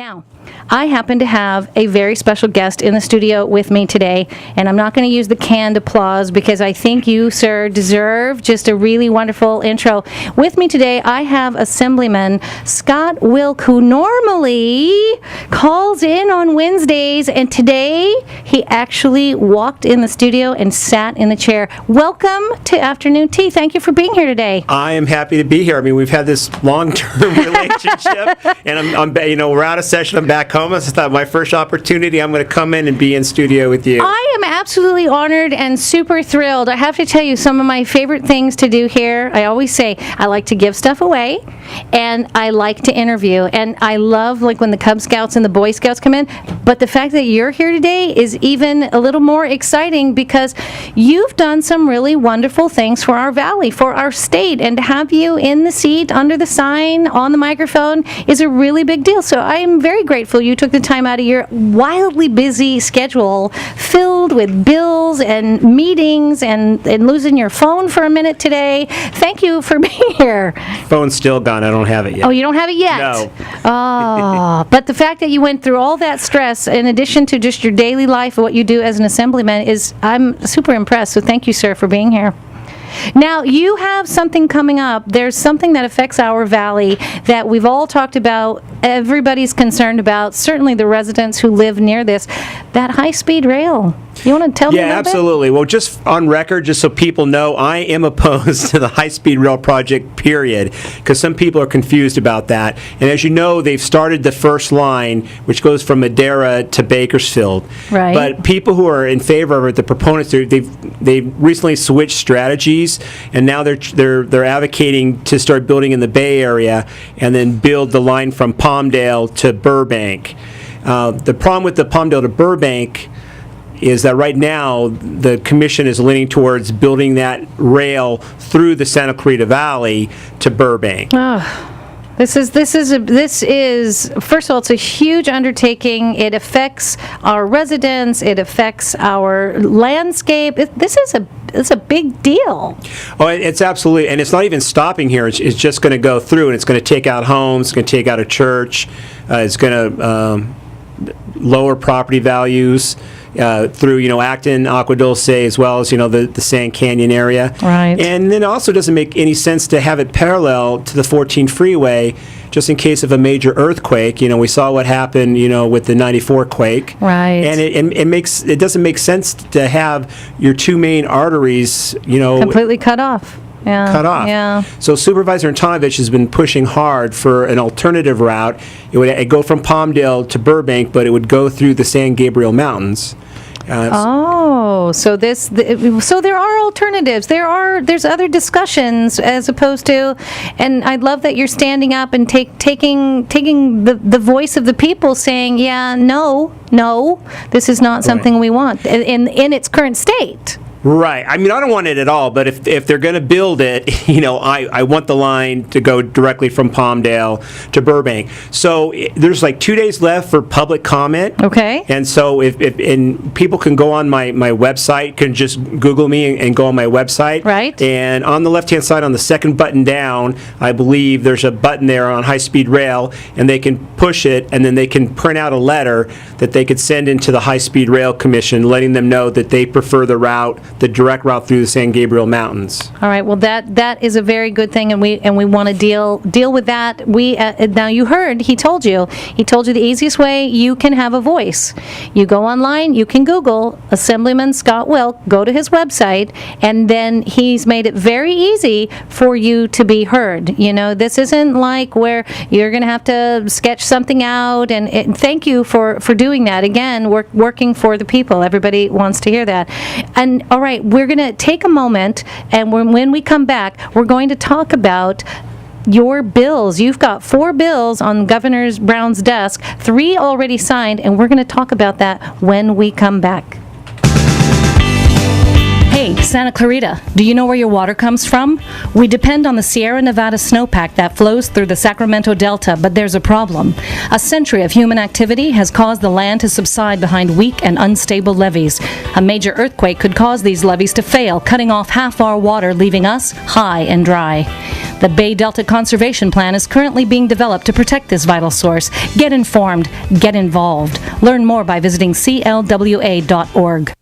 Now, I happen to have a very special guest in the studio with me today, and I'm not going to use the canned applause because I think you, sir, deserve just a really wonderful intro. With me today, I have Assemblyman Scott Wilk, who normally calls in on Wednesdays, and today he actually walked in the studio and sat in the chair. Welcome to Afternoon Tea. Thank you for being here today. I am happy to be here. I mean, we've had this long-term relationship, and we're out of session. I'm back home. I thought my first opportunity, I'm going to come in and be in studio with you. I am absolutely honored and super thrilled. I have to tell you, some of my favorite things to do here, I always say, I like to give stuff away, and I like to interview, and I love like when the Cub Scouts and the Boy Scouts come in, but the fact that you're here today is even a little more exciting because you've done some really wonderful things for our valley, for our state, and to have you in the seat, under the sign, on the microphone is a really big deal. So I am very grateful you took the time out of your wildly busy schedule filled with bills and meetings and losing your phone for a minute today. Thank you for being here. Phone's still gone. I don't have it yet. Oh, you don't have it yet? No. Oh, but the fact that you went through all that stress in addition to just your daily life and what you do as an assemblyman I'm super impressed. So thank you, sir, for being here. Now, you have something coming up. There's something that affects our valley that we've all talked about, everybody's concerned about, certainly the residents who live near this, that high-speed rail. You want to tell me a little bit? Yeah, absolutely. Well, just on record, just so people know, I am opposed to the high-speed rail project, period, because some people are confused about that. And as you know, they've started the first line, which goes from Madera to Bakersfield. Right. But people who are in favor of it, the proponents, they've recently switched strategies, and now they're advocating to start building in the Bay Area and then build the line from Palmdale to Burbank. The problem with the Palmdale to Burbank is that right now the commission is leaning towards building that rail through the Santa Clarita Valley to Burbank. This is first of all, it's a huge undertaking. It affects our residents. It affects our landscape. It's a big deal. Oh, it's absolutely, and it's not even stopping here. It's just going to go through, and it's going to take out homes. It's going to take out a church. It's going to lower property values. Through, Acton, Agua Dulce, as well as, the Sand Canyon area. Right. And then it also doesn't make any sense to have it parallel to the 14 freeway just in case of a major earthquake. We saw what happened, with the 94 quake. Right. And it doesn't make sense to have your two main arteries, completely cut off. Yeah, cut off. Yeah. So Supervisor Antonovich has been pushing hard for an alternative route. It would go from Palmdale to Burbank, but it would go through the San Gabriel Mountains. So there are alternatives. There's other discussions as opposed to, and I love that you're standing up and taking the voice of the people, saying, yeah, no, this is not something we want in its current state. Right. I mean, I don't want it at all, but if they're going to build it, I want the line to go directly from Palmdale to Burbank. So there's like 2 days left for public comment. Okay. And so if people can go on my website, can just Google me and go on my website. Right. And on the left-hand side, on the second button down, I believe there's a button there on high-speed rail, and they can push it, and then they can print out a letter that they could send into the High-Speed Rail Commission, letting them know that they prefer the direct route through the San Gabriel Mountains. All right. Well, that is a very good thing, and we want to deal with that. Now you heard he told you the easiest way you can have a voice. You go online, you can Google Assemblyman Scott Wilk, go to his website, and then he's made it very easy for you to be heard. This isn't like where you're going to have to sketch something out. And thank you for doing that. Again, working for the people. Everybody wants to hear that. And all right, we're going to take a moment, and when we come back, we're going to talk about your bills. You've got 4 bills on Governor Brown's desk, 3 already signed, and we're going to talk about that when we come back. Hey, Santa Clarita, do you know where your water comes from? We depend on the Sierra Nevada snowpack that flows through the Sacramento Delta, but there's a problem. A century of human activity has caused the land to subside behind weak and unstable levees. A major earthquake could cause these levees to fail, cutting off half our water, leaving us high and dry. The Bay Delta Conservation Plan is currently being developed to protect this vital source. Get informed, get involved. Learn more by visiting clwa.org.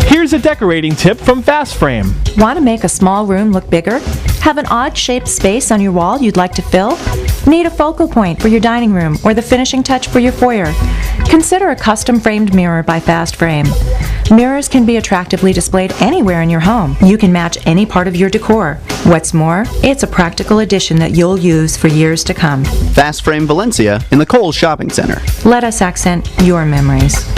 Here's a decorating tip from Fast Frame. Want to make a small room look bigger? Have an odd-shaped space on your wall you'd like to fill? Need a focal point for your dining room or the finishing touch for your foyer? Consider a custom-framed mirror by Fast Frame. Mirrors can be attractively displayed anywhere in your home. You can match any part of your decor. What's more, it's a practical addition that you'll use for years to come. Fast Frame Valencia in the Kohl's Shopping Center. Let us accent your memories.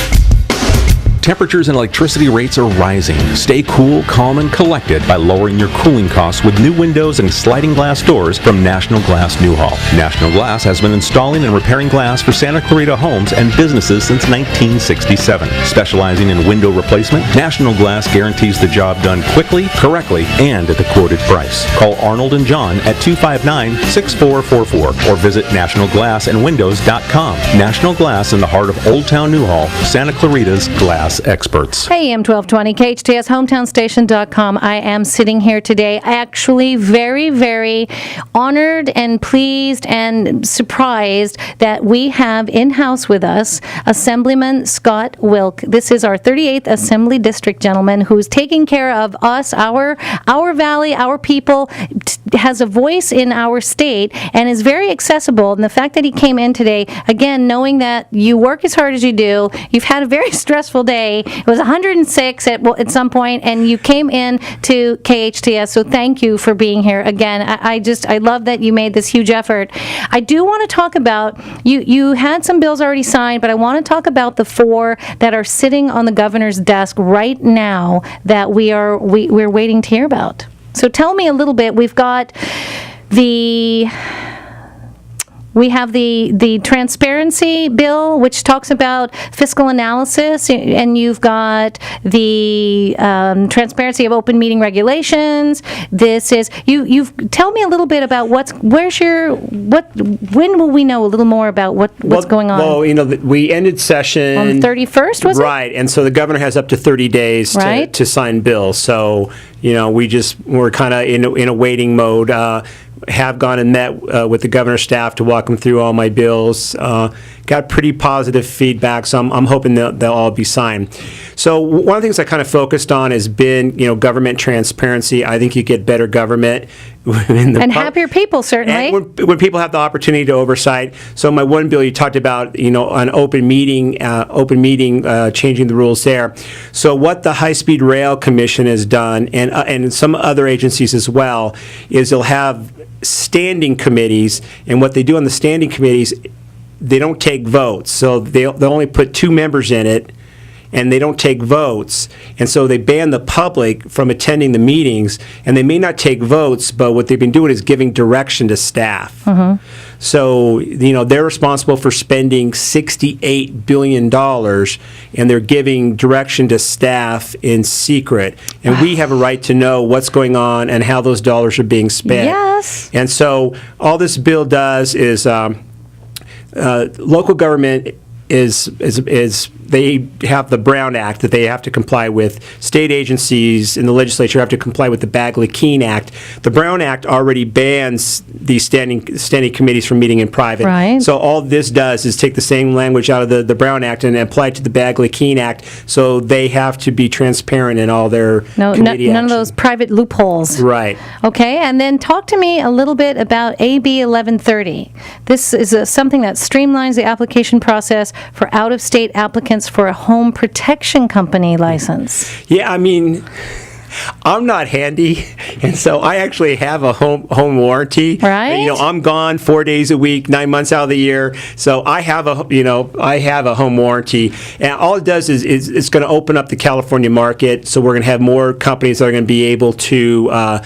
Temperatures and electricity rates are rising. Stay cool, calm, and collected by lowering your cooling costs with new windows and sliding glass doors from National Glass Newhall. National Glass has been installing and repairing glass for Santa Clarita homes and businesses since 1967. Specializing in window replacement, National Glass guarantees the job done quickly, correctly, and at the quoted price. Call Arnold and John at 259-6444 or visit nationalglassandwindows.com. National Glass in the heart of Old Town Newhall, Santa Clarita's glass experts. Hey, AM 1220, KHTS, hometownstation.com. I am sitting here today actually very, very honored and pleased and surprised that we have in-house with us Assemblyman Scott Wilk. This is our 38th Assembly District gentleman who's taking care of us, our valley, our people, has a voice in our state and is very accessible. And the fact that he came in today, again, knowing that you work as hard as you do, you've had a very stressful day. It was 106 at some point, and you came in to KHTS, so thank you for being here again. I love that you made this huge effort. I do want to talk about, you had some bills already signed, but I want to talk about the 4 that are sitting on the governor's desk right now that we're waiting to hear about. So tell me a little bit. We have the transparency bill, which talks about fiscal analysis, and you've got the transparency of open meeting regulations. This is you've tell me a little bit about when will we know a little more about what's going on? Well, we ended session on the 31st, was it? Right, and so the governor has up to 30 days to sign bills. So we're kind of in a waiting mode. Have gone and met with the governor's staff to walk them through all my bills. Got pretty positive feedback, so I'm hoping they'll all be signed. So one of the things I kind of focused on has been, government transparency. I think you get better government. And happier people, certainly. And when people have the opportunity to oversight. So my one bill, you talked about, an open meeting, changing the rules there. So what the High-Speed Rail Commission has done, and some other agencies as well, is they'll have standing committees, and what they do on the standing committees, they don't take votes. So they'll only put 2 members in it, and they don't take votes. And so they ban the public from attending the meetings, and they may not take votes, but what they've been doing is giving direction to staff. Mm-hmm. So, they're responsible for spending $68 billion, and they're giving direction to staff in secret. And we have a right to know what's going on and how those dollars are being spent. Yes. And so all this bill does is local government is they have the Brown Act that they have to comply with. State agencies in the legislature have to comply with the Bagley-Keene Act. The Brown Act already bans these standing committees from meeting in private. Right. So all this does is take the same language out of the Brown Act and apply it to the Bagley-Keene Act. So they have to be transparent in all their committee none of those private loopholes. Right. Okay, and then talk to me a little bit about AB 1130. This is something that streamlines the application process for out-of-state applicants for a home protection company license. Yeah, I'm not handy, and so I actually have a home warranty. Right. And, I'm gone 4 days a week, 9 months out of the year. So I have a home warranty, and all it does is it's going to open up the California market. So we're going to have more companies that are going to be able to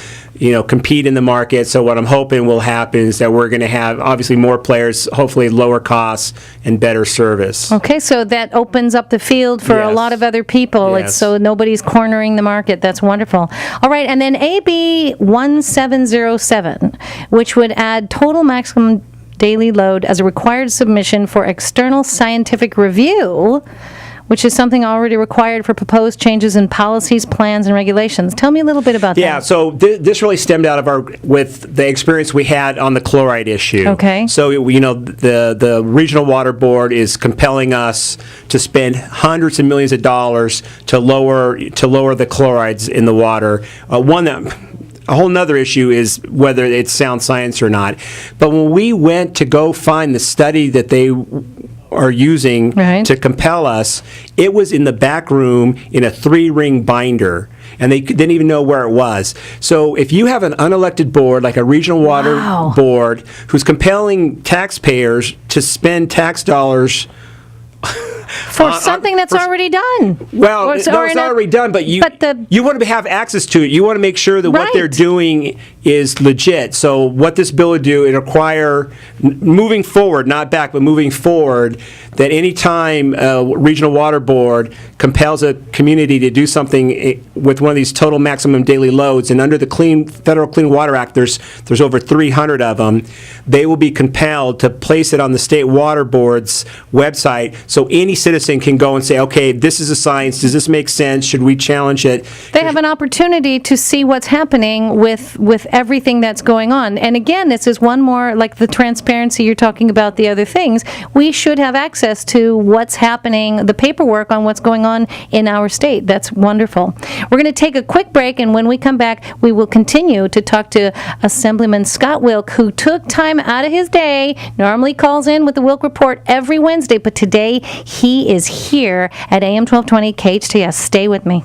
compete in the market. So what I'm hoping will happen is that we're going to have obviously more players, hopefully lower costs and better service. Okay, so that opens up the field for a lot of other people. Yes. It's so nobody's cornering the market. That's wonderful. All right, and then AB 1707, which would add total maximum daily load as a required submission for external scientific review. which is something already required for proposed changes in policies, plans, and regulations. Tell me a little bit about that. Yeah, so this really stemmed out of with the experience we had on the chloride issue. Okay. So, the Regional Water Board is compelling us to spend hundreds of millions of dollars to lower the chlorides in the water. A whole nother issue is whether it's sound science or not. But when we went to go find the study that they are using to compel us, it was in the back room in a 3-ring binder, and they didn't even know where it was. So if you have an unelected board, like a regional water board, who's compelling taxpayers to spend tax dollars for something that's already done. Well, it's already done, but you want to have access to it. You want to make sure that what they're doing is legit. So what this bill would do, it require, moving forward, not back, but moving forward, that any time a regional water board compels a community to do something with one of these total maximum daily loads, and under the Federal Clean Water Act, there's over 300 of them, they will be compelled to place it on the state water board's website, so any citizen can go and say, okay, this is a science, does this make sense, should we challenge it? They have an opportunity to see what's happening with everything that's going on. And again, this is one more, like the transparency you're talking about, the other things, we should have access to what's happening, the paperwork on what's going on in our state. That's wonderful. We're going to take a quick break, and when we come back, we will continue to talk to Assemblyman Scott Wilk, who took time out of his day, normally calls in with the Wilk Report every Wednesday, but today he is here at AM 1220 KHTS. Stay with me.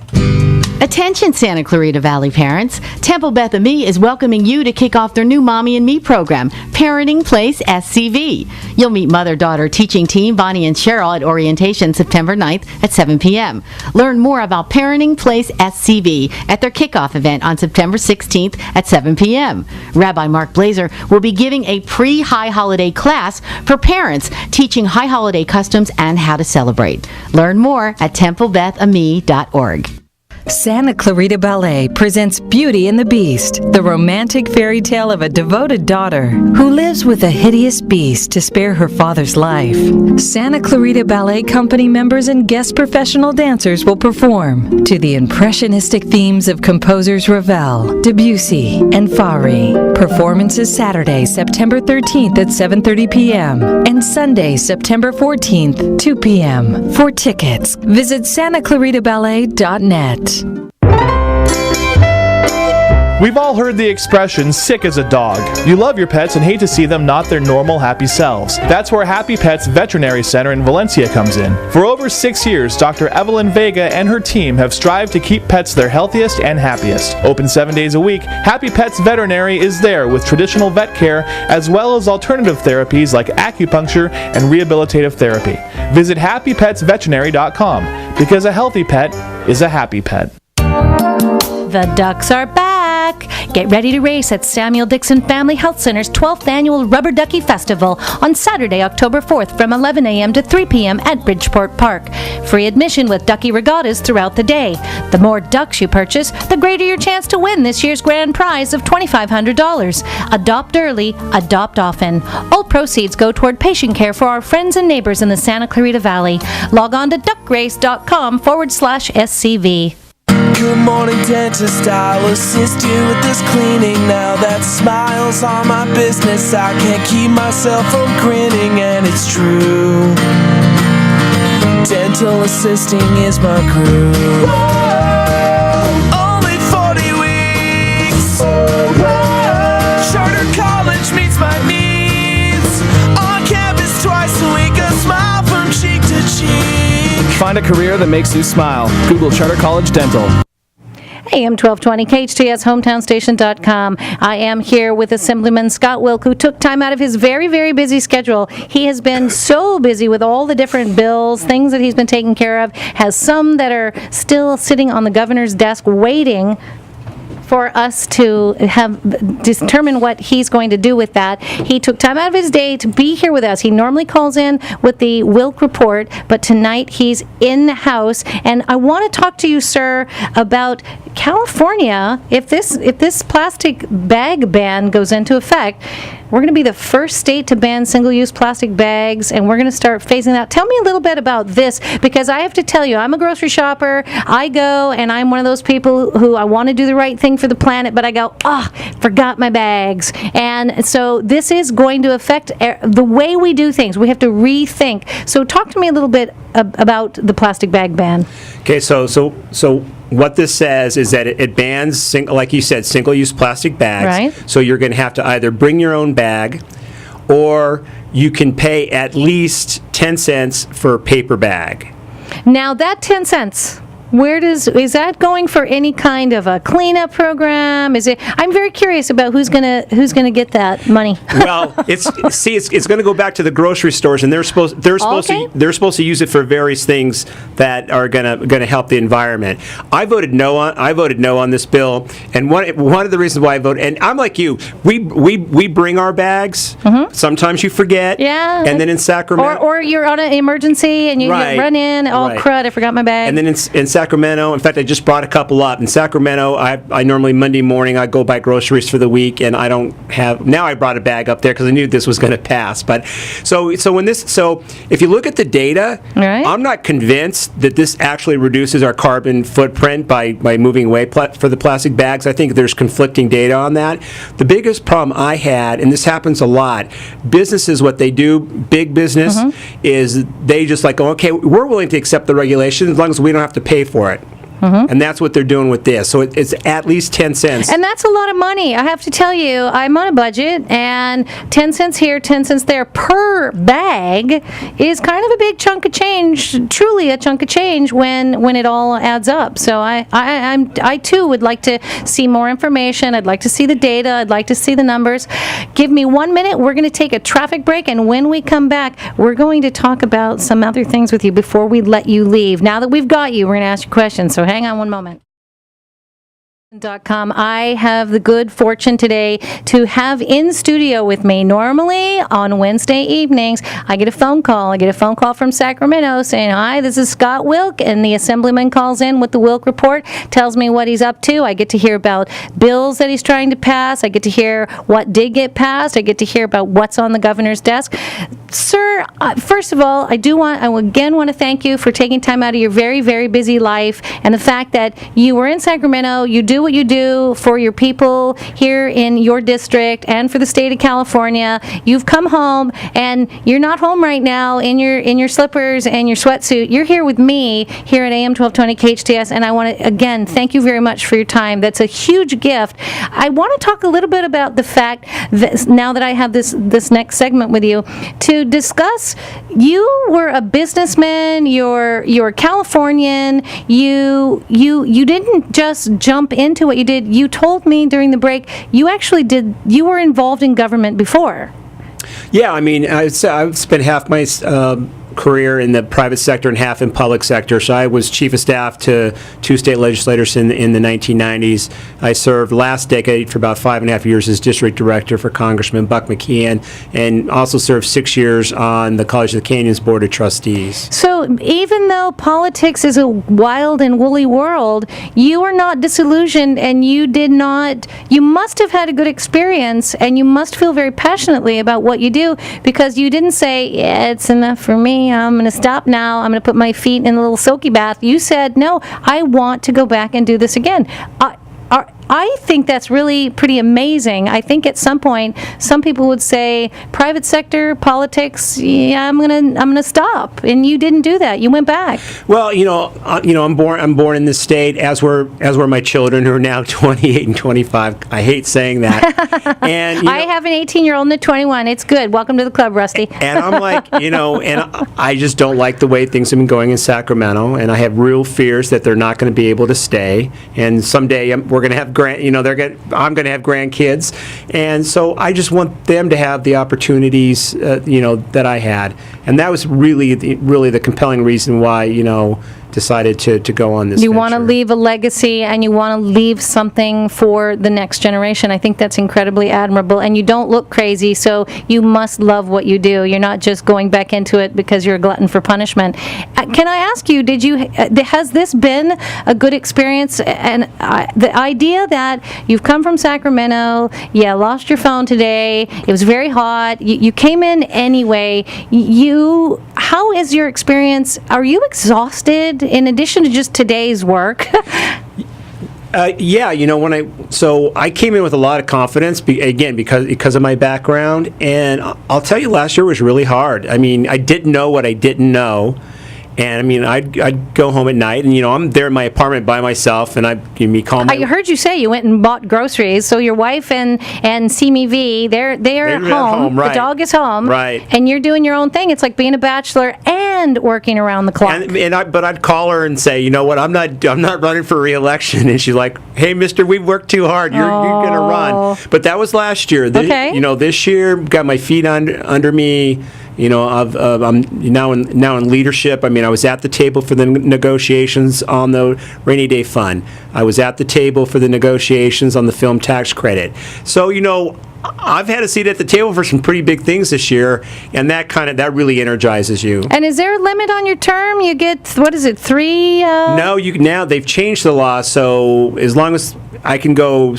Attention Santa Clarita Valley parents, Temple Beth AME is welcoming you to kick off their new Mommy and Me program, Parenting Place SCV. You'll meet mother-daughter teaching team Bonnie and Cheryl at orientation September 9th at 7 p.m. Learn more about Parenting Place SCV at their kickoff event on September 16th at 7 p.m. Rabbi Mark Blazer will be giving a pre-high holiday class for parents, teaching high holiday customs and how to celebrate. Learn more at templebethame.org. Santa Clarita Ballet presents Beauty and the Beast, the romantic fairy tale of a devoted daughter who lives with a hideous beast to spare her father's life. Santa Clarita Ballet Company members and guest professional dancers will perform to the impressionistic themes of composers Ravel, Debussy, and Fauré. Performances Saturday, September 13th at 7:30 p.m. and Sunday, September 14th, 2 p.m. For tickets, visit santaclaritaballet.net. We've all heard the expression, sick as a dog. You love your pets and hate to see them not their normal, happy selves. That's where Happy Pets Veterinary Center in Valencia comes in. For over 6 years, Dr. Evelyn Vega and her team have strived to keep pets their healthiest and happiest. Open 7 days a week, Happy Pets Veterinary is there with traditional vet care as well as alternative therapies like acupuncture and rehabilitative therapy. Visit happypetsveterinary.com because a healthy pet is a happy pet. The Ducks are back. Get ready to race at Samuel Dixon Family Health Center's 12th Annual Rubber Ducky Festival on Saturday, October 4th from 11 a.m. to 3 p.m. at Bridgeport Park. Free admission with ducky regattas throughout the day. The more ducks you purchase, the greater your chance to win this year's grand prize of $2,500. Adopt early, adopt often. All proceeds go toward patient care for our friends and neighbors in the Santa Clarita Valley. Log on to duckrace.com/SCV. Good morning, dentist. I'll assist you with this cleaning. Now that smile's on my business, I can't keep myself from grinning, and it's true. Dental assisting is my crew. Only 40 weeks. Charter college meets my needs. On campus twice a week, a smile from cheek to cheek. Find a career that makes you smile. Google Charter College Dental. AM 1220, KHTS, hometownstation.com. I am here with Assemblyman Scott Wilk, who took time out of his very, very busy schedule. He has been so busy with all the different bills, things that he's been taking care of, has some that are still sitting on the governor's desk waiting for us to have determine what he's going to do with that. He took time out of his day to be here with us. He normally calls in with the Wilk Report, but tonight he's in the house. And I want to talk to you, sir, about California, if this plastic bag ban goes into effect, we're going to be the first state to ban single-use plastic bags, and we're going to start phasing that. Tell me a little bit about this, because I have to tell you, I'm a grocery shopper. I go, and I'm one of those people who I want to do the right thing for the planet, but I go, forgot my bags. And so this is going to affect the way we do things. We have to rethink. So talk to me a little bit about the plastic bag ban. Okay, so what this says is that it bans, like you said, single-use plastic bags. Right. So you're going to have to either bring your own bag, or you can pay at least 10 cents for a paper bag. Now that 10 cents, is that going for any kind of a cleanup program? I'm very curious about who's gonna get that money. Well, it's going to go back to the grocery stores, and they're supposed to use it for various things that are going to help the environment. I voted no on this bill, and one of the reasons why I voted, and I'm like you, we bring our bags. Mm-hmm. Sometimes you forget. Yeah. And then in Sacramento, or you're on an emergency and you run in. Oh crud! I forgot my bag. And then in Sacramento, in fact, I just brought a couple up. In Sacramento, I normally Monday morning I go buy groceries for the week, and I don't have. Now I brought a bag up there because I knew this was going to pass. But so if you look at the data, right. I'm not convinced that this actually reduces our carbon footprint by moving away for the plastic bags. I think there's conflicting data on that. The biggest problem I had, and this happens a lot, businesses, what they do, big business, is they just like, okay, we're willing to accept the regulation as long as we don't have to pay for it. Mm-hmm. And that's what they're doing with this. So it's at least 10 cents. And that's a lot of money. I have to tell you, I'm on a budget, and 10 cents here, 10 cents there per bag is kind of a big chunk of change, truly a chunk of change when it all adds up. So I too would like to see more information. I'd like to see the data. I'd like to see the numbers. Give me 1 minute. We're going to take a traffic break, and when we come back, we're going to talk about some other things with you before we let you leave. Now that we've got you, we're going to ask you questions. So hang on one moment. I have the good fortune today to have in studio with me. Normally on Wednesday evenings, I get a phone call. I get a phone call from Sacramento saying, "Hi, this is Scott Wilk," and the Assemblyman calls in with the Wilk report, tells me what he's up to. I get to hear about bills that he's trying to pass. I get to hear what did get passed. I get to hear about what's on the governor's desk. Sir, first of all, I again want to thank you for taking time out of your very, very busy life, and the fact that you were in Sacramento. You do what you do for your people here in your district and for the state of California. You've come home, and you're not home right now in your slippers and your sweatsuit. You're here with me here at AM 1220 KHTS, and I want to again thank you very much for your time. That's a huge gift. I want to talk a little bit about the fact that now that I have this next segment with you to discuss, you were a businessman. You're Californian. You didn't just jump into what you did. You told me during the break you were involved in government before. Yeah, I mean, I've spent half my career in the private sector and half in public sector. So I was chief of staff to two state legislators in the 1990s. I served last decade for about 5.5 years as district director for Congressman Buck McKeon, and also served 6 years on the College of the Canyons Board of Trustees. So even though politics is a wild and woolly world, you are not disillusioned, and you must have had a good experience, and you must feel very passionately about what you do, because you didn't say, yeah, it's enough for me. I'm going to stop now. I'm going to put my feet in a little soaky bath. You said, no, I want to go back and do this again. I think that's really pretty amazing. I think at some point, some people would say, private sector, politics, yeah, I'm gonna stop. And you didn't do that. You went back. Well, I'm born in this state, as were my children, who are now 28 and 25. I hate saying that. And I have an 18-year-old and a 21. It's good. Welcome to the club, Rusty. And I'm like, and I just don't like the way things have been going in Sacramento, and I have real fears that they're not going to be able to stay. And someday we're going to have I'm going to have grandkids, and so I just want them to have the opportunities, that I had, and that was really the compelling reason why, decided to go on this You want to venture. leave a legacy, and you want to leave something for the next generation. I think that's incredibly admirable, and you don't look crazy, so you must love what you do. You're not just going back into it because you're a glutton for punishment. Can I ask you, has this been a good experience? And the idea that you've come from Sacramento, you lost your phone today, it was very hot, you came in anyway, how is your experience? Are you exhausted in addition to just today's work? Yeah, so I came in with a lot of confidence, again, because of my background, and I'll tell you, last year was really hard. I mean, I didn't know what I didn't know. And I mean, I'd go home at night, and I'm there in my apartment by myself, and I call my. I heard you say you went and bought groceries. So your wife and Simi V, they're at home. Right. The dog is home. Right. And you're doing your own thing. It's like being a bachelor and working around the clock. But I'd call her and say, you know what, I'm not running for re-election, and she's like, hey, Mister, we've worked too hard. You're gonna run. But that was last year. Okay. This year got my feet under me. I'm now in leadership. I mean, I was at the table for the negotiations on the rainy day fund. I was at the table for the negotiations on the film tax credit. So, I've had a seat at the table for some pretty big things this year, and that really energizes you. And is there a limit on your term? You get, 3? No, now they've changed the law, so as long as I can go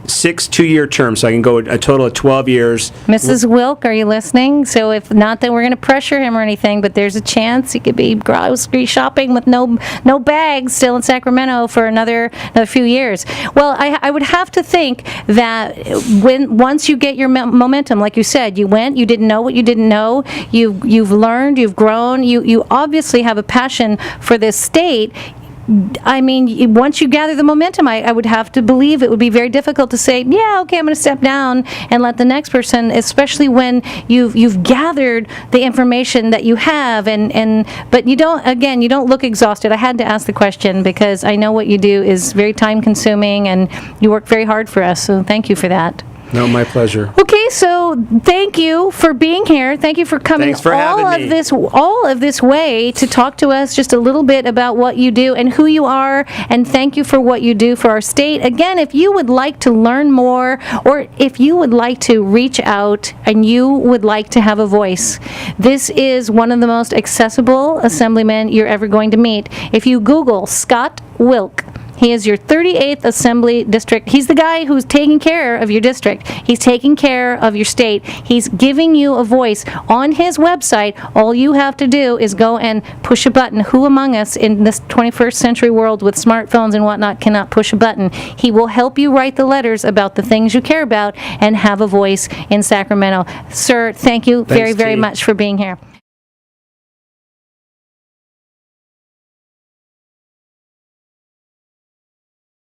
6 2-year terms, so I can go a total of 12 years. Mrs. Wilk, are you listening? So if not, that we're going to pressure him or anything, but there's a chance he could be grocery shopping with no bags still in Sacramento for another few years. Well, I would have to think that once you get your momentum, like you said, you went, you didn't know what you didn't know, you've learned, you've grown, you obviously have a passion for this state. I mean, once you gather the momentum, I would have to believe it would be very difficult to say, yeah, okay, I'm going to step down and let the next person, especially when you've gathered the information that you have, but you don't look exhausted. I had to ask the question because I know what you do is very time consuming, and you work very hard for us, so thank you for that. No, my pleasure. Okay, so thank you for being here. Thank you for coming all of this way to talk to us just a little bit about what you do and who you are, and thank you for what you do for our state. Again, if you would like to learn more, or if you would like to reach out and you would like to have a voice, this is one of the most accessible assemblymen you're ever going to meet. If you Google Scott Wilk, he is your 38th Assembly District. He's the guy who's taking care of your district. He's taking care of your state. He's giving you a voice. On his website, all you have to do is go and push a button. Who among us in this 21st century world with smartphones and whatnot cannot push a button? He will help you write the letters about the things you care about and have a voice in Sacramento. Sir, thank you very, very much for being here.